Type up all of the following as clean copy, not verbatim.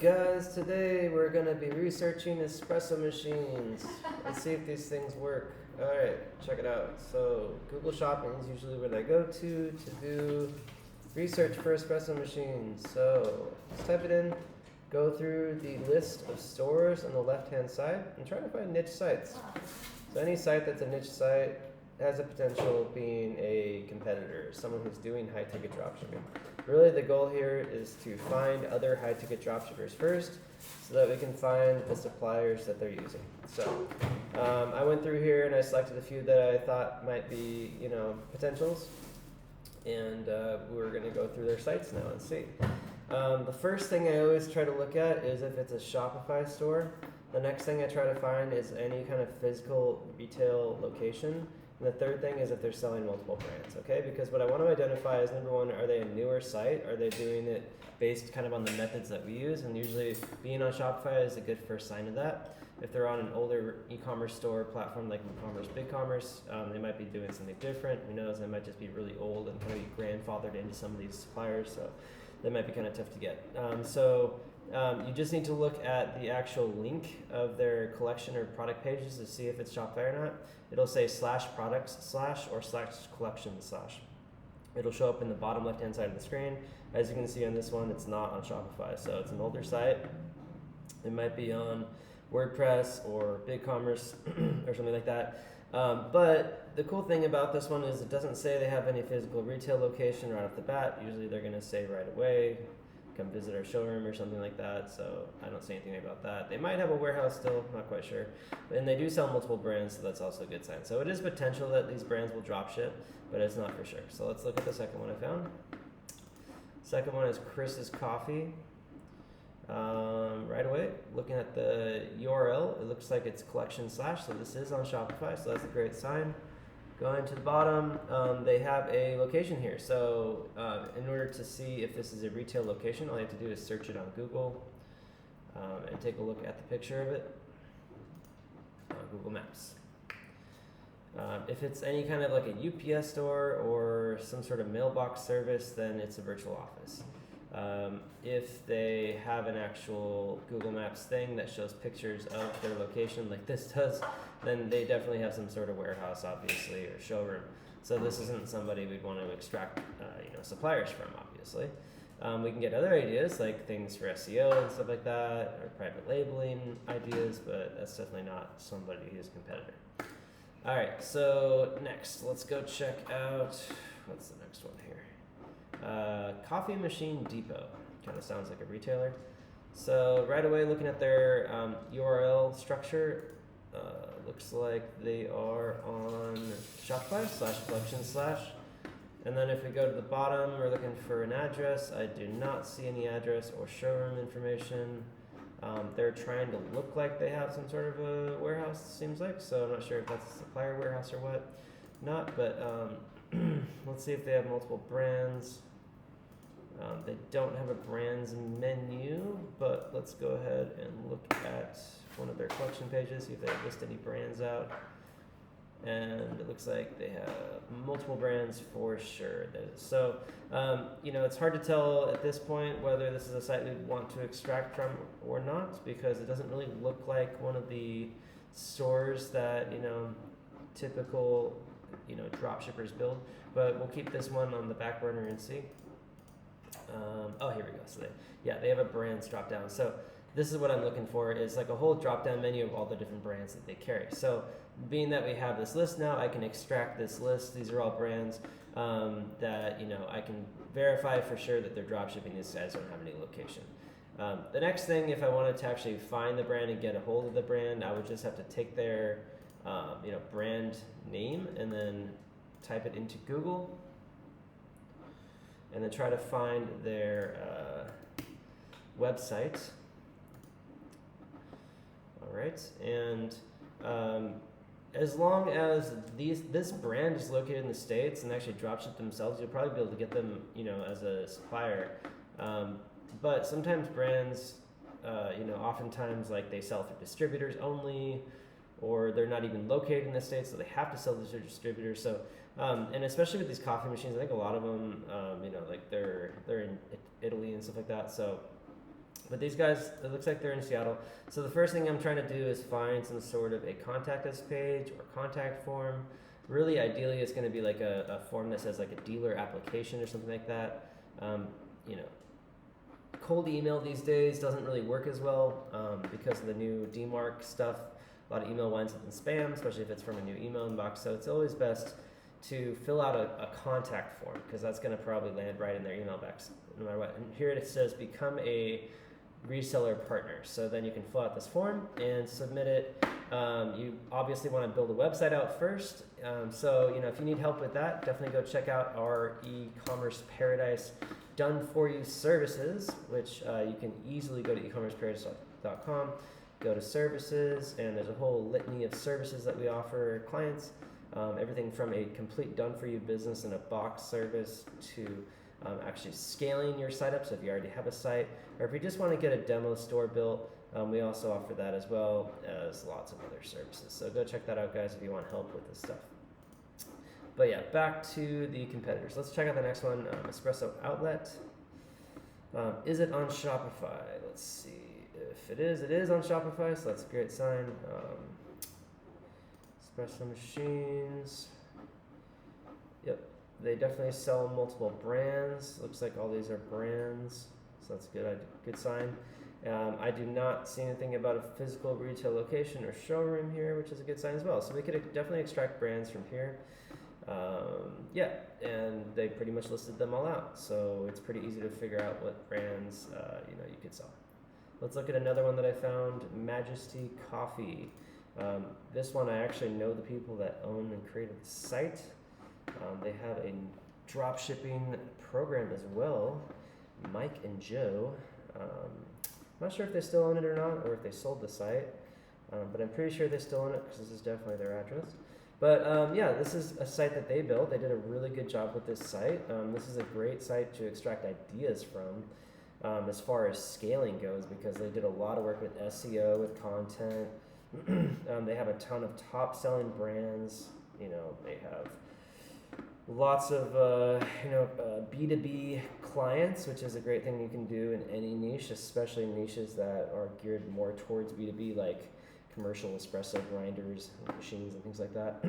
guys, today we're going to be researching espresso machines. Let's see if these things work. Alright, check it out. So Google Shopping is usually what I go to do research for espresso machines. So let's type it in, go through the list of stores on the left hand side and try to find niche sites. So any site that's a niche site has a potential of being a competitor, someone who's doing high ticket dropshipping. Really the goal here is to find other high ticket dropshippers first so that we can find the suppliers that they're using. So I went through here and I selected a few that I thought might be, potentials, and we're going to go through their sites now and see. The first thing I always try to look at is if it's a Shopify store. The next thing I try to find is any kind of physical retail location. And the third thing is if they're selling multiple brands, okay? Because what I want to identify is, number one, are they a newer site? Are they doing it based kind of on the methods that we use? And usually being on Shopify is a good first sign of that. If they're on an older e-commerce store platform like Ecommerce, BigCommerce, they might be doing something different. Who knows? They might just be really old and kind of be grandfathered into some of these suppliers, so that might be kind of tough to get. You just need to look at the actual link of their collection or product pages to see if it's Shopify or not. It'll say /products/ or /collections/. It'll show up in the bottom left hand side of the screen. As you can see on this one, it's not on Shopify, so it's an older site. It might be on WordPress or BigCommerce or something like that. But the cool thing about this one is it doesn't say they have any physical retail location right off the bat. Usually they're going to say right away, come visit our showroom or something like that, so I don't see anything about that. They might have a warehouse still, not quite sure. And they do sell multiple brands, so that's also a good sign. So it is potential that these brands will drop ship, but it's not for sure. So let's look at the second one I found. Second one is Chris's Coffee. Right away, looking at the URL, it looks like it's collection /, so this is on Shopify, so that's a great sign. Going to the bottom, they have a location here. So in order to see if this is a retail location, all you have to do is search it on Google and take a look at the picture of it on Google Maps. If it's any kind of like a UPS store or some sort of mailbox service, then it's a virtual office. If they have an actual Google Maps thing that shows pictures of their location like this does, then they definitely have some sort of warehouse, obviously, or showroom. So this isn't somebody we'd want to extract suppliers from, obviously. We can get other ideas like things for SEO and stuff like that, or private labeling ideas, but that's definitely not somebody who's a competitor. All right, so next, let's go check out, what's the next one here? Coffee Machine Depot. Kind of sounds like a retailer. So right away, looking at their URL structure, looks like they are on Shopify /collection/. And then if we go to the bottom, we're looking for an address. I do not see any address or showroom information. They're trying to look like they have some sort of a warehouse, seems like. So I'm not sure if that's a supplier warehouse or what. Not, but let's see if they have multiple brands. They don't have a brands menu, but let's go ahead and look at one of their collection pages, see if they list any brands out. And it looks like they have multiple brands for sure. So, it's hard to tell at this point whether this is a site we'd want to extract from or not, because it doesn't really look like one of the stores that, typical, drop shippers build. But we'll keep this one on the back burner and see. Here we go. So they have a brands drop down. So this is what I'm looking for, is like a whole drop down menu of all the different brands that they carry. So being that we have this list now, I can extract this list. These are all brands that I can verify for sure that they're drop shipping. These guys don't have any location. The next thing, if I wanted to actually find the brand and get a hold of the brand, I would just have to take their brand name and then type it into Google, and then try to find their website. All right, and as long as this brand is located in the States and actually dropship themselves, you'll probably be able to get them, as a supplier. But sometimes brands, oftentimes like they sell through distributors only, or they're not even located in the States, so they have to sell to their distributors. So, and especially with these coffee machines, I think a lot of them, like they're in Italy and stuff like that. So But these guys, it looks like they're in Seattle. So the first thing I'm trying to do is find some sort of a contact us page or contact form. Really, ideally, it's going to be like a form that says like a dealer application or something like that. You know, cold email these days doesn't really work as well because of the new DMARC stuff. A lot of email winds up in spam, especially if it's from a new email inbox. So it's always best to fill out a contact form because that's going to probably land right in their email box no matter what. And here it says become a reseller partner. So then you can fill out this form and submit it. You obviously want to build a website out first. So, you know, if you need help with that, definitely go check out our Ecommerce Paradise done for you services, which you can easily go to ecommerceparadise.com, go to services, and there's a whole litany of services that we offer clients. Everything from a complete done for you business and a box service to actually scaling your site up. So if you already have a site, or if you just want to get a demo store built, we also offer that as well as lots of other services. So go check that out, guys, if you want help with this stuff. But yeah, back to the competitors. Let's check out the next one, Espresso Outlet. Is it on Shopify? Let's see. If it is on Shopify, so that's a great sign. Espresso machines. Yep, they definitely sell multiple brands. Looks like all these are brands, so that's good. Good sign. I do not see anything about a physical retail location or showroom here, which is a good sign as well. So we could definitely extract brands from here. Yeah, and they pretty much listed them all out, so it's pretty easy to figure out what brands you could sell. Let's look at another one that I found, Majesty Coffee. This one I actually know the people that own and created the site. They have a dropshipping program as well, Mike and Joe. I'm not sure if they still own it or not, or if they sold the site, but I'm pretty sure they still own it because this is definitely their address. But yeah, this is a site that they built. They did a really good job with this site. This is a great site to extract ideas from as far as scaling goes, because they did a lot of work with SEO, with content. They have a ton of top selling brands. You know, they have lots of B2B clients, which is a great thing you can do in any niche, especially niches that are geared more towards B2B, like commercial espresso grinders, machines, and things like that.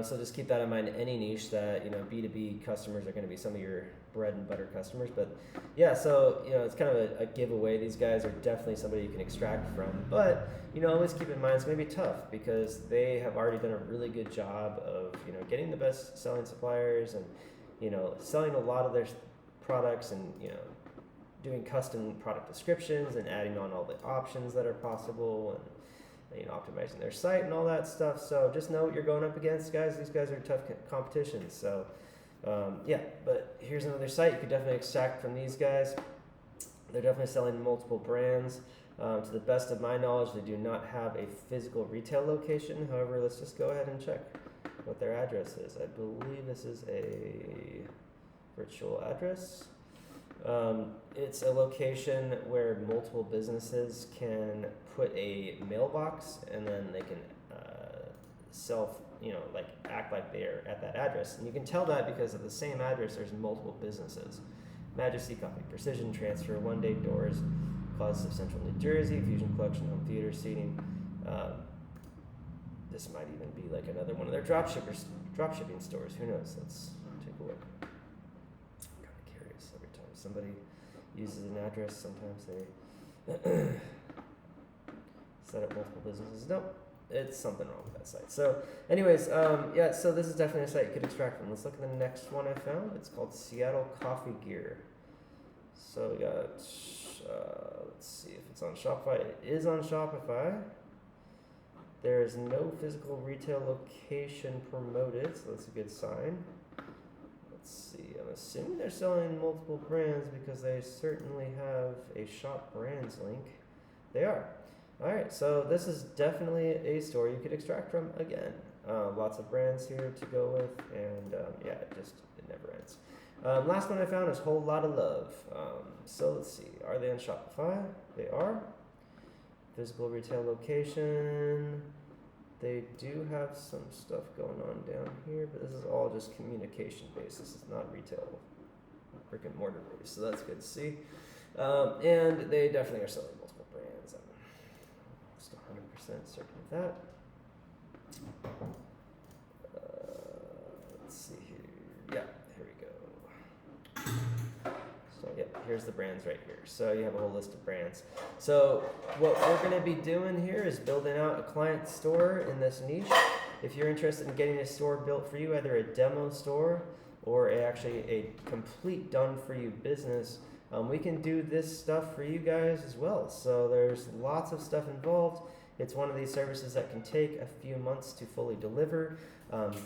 So just keep that in mind. Any niche that B2B customers are going to be some of your bread and butter customers. But yeah, so it's kind of a giveaway. These guys are definitely somebody you can extract from. But always keep in mind it's going to be tough because they have already done a really good job of getting the best selling suppliers and selling a lot of their products and doing custom product descriptions and adding on all the options that are possible and optimizing their site and all that stuff. So just know what you're going up against, guys. These guys are tough competition. So yeah, but here's another site you could definitely extract from these guys. They're definitely selling multiple brands. To the best of my knowledge, they do not have a physical retail location. However, let's just go ahead and check what their address is. I believe this is a virtual address. It's a location where multiple businesses can put a mailbox and then they can act like they're at that address. And you can tell that because of the same address, there's multiple businesses. Majesty Coffee, Precision Transfer, One Day Doors, Closets of Central New Jersey, Fusion Collection, Home Theater Seating. This might even be like another one of their dropshipping stores. Who knows? Let's take a look. Somebody uses an address, sometimes they set up multiple businesses. Nope, it's something wrong with that site. So anyways, yeah, so this is definitely a site you could extract from. Let's look at the next one I found. It's called Seattle Coffee Gear. So we got, let's see if it's on Shopify. It is on Shopify. There is no physical retail location promoted, so that's a good sign. Let's see, I'm assuming they're selling multiple brands because they certainly have a shop brands link. They are. All right, so this is definitely a store you could extract from again. Lots of brands here to go with, and yeah, it never ends. Last one I found is Whole Lot of Love. So let's see, are they on Shopify? They are. Physical retail location. They do have some stuff going on down here, but this is all just communication based. This is not retail, brick and mortar based, so that's good to see. And they definitely are selling multiple brands. I'm just 100% certain of that. Let's see here. Yeah, here we go. So, yep, here's the brands right here. So you have a whole list of brands. So what we're going to be doing here is building out a client store in this niche. If you're interested in getting a store built for you, either a demo store or actually a complete done-for-you business, we can do this stuff for you guys as well. So there's lots of stuff involved. It's one of these services that can take a few months to fully deliver.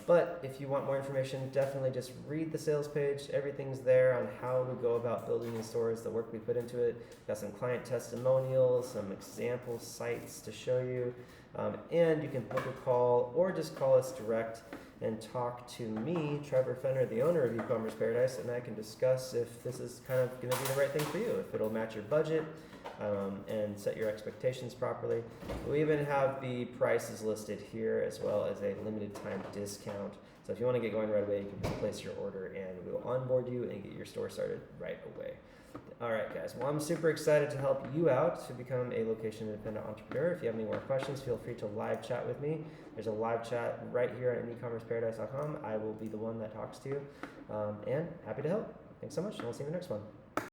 But if you want more information, definitely just read the sales page. Everything's there on how we go about building these stores, the work we put into it. Got some client testimonials, some example sites to show you. And you can book a call or just call us direct and talk to me, Trevor Fenner, the owner of Ecommerce Paradise, and I can discuss if this is kind of going to be the right thing for you, if it'll match your budget, and set your expectations properly. We even have the prices listed here as well as a limited time discount. So if you want to get going right away, you can just place your order and we will onboard you and get your store started right away. All right, guys. Well, I'm super excited to help you out to become a location independent entrepreneur. If you have any more questions, feel free to live chat with me. There's a live chat right here at ecommerceparadise.com. I will be the one that talks to you, and happy to help. Thanks so much, and we'll see you in the next one.